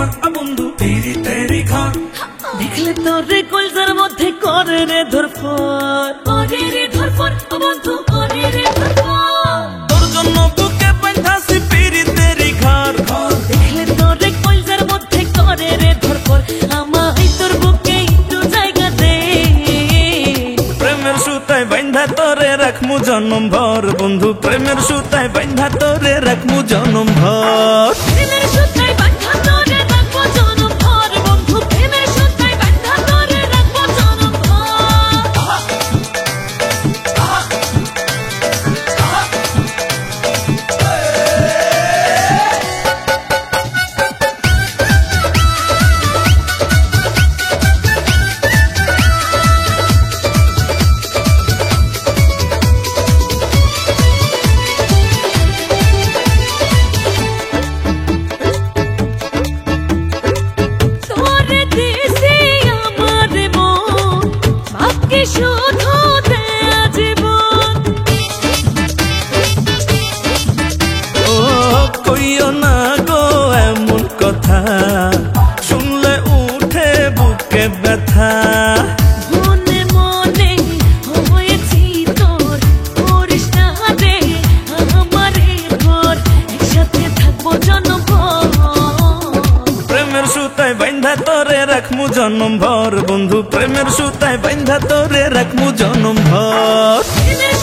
ঘর বন্ধু তেরি তেরি ঘর। দেখলে তোরে কলজার মধ্যে করে রে ধরফর, করে রে ধরফর বন্ধু, করে রে ধরফর। তোর জন্য বুকে বাঁধাছি পিরি তেরি ঘর। দেখলে তোরে কলজার মধ্যে করে রে ধরফর, আমায় তোর বুকে একটু জায়গা দে। প্রেমের সুতায় বাঁধা তোরে রাখমু জনম ভর বন্ধু, প্রেমের সুতায় বাঁধা তোরে রাখমু জনম ভর। প্রেমের সুতায় বাঁধা তোরে রাখবো জনম ভর বন্ধু, প্রেমের সুতায় বাঁধা তোরে রাখবো জনম ভর। তোরে দিছি আমার মন, বাকি শুধু দেয়া জীবন। ও কইও না গো এমন কথা, শুনলে উঠে বুকে ব্যথা। মনে মনে হয়েছি তোর, করিস না রে আমারে ভর, একসাথে থাকবো জনমভর। প্রেমের সুতায় বাঁধা তোরে রাখমু জনম ভর বন্ধু, প্রেমের সুতায় বাঁধা তোরে রাখমু জনম ভর। প্রেমের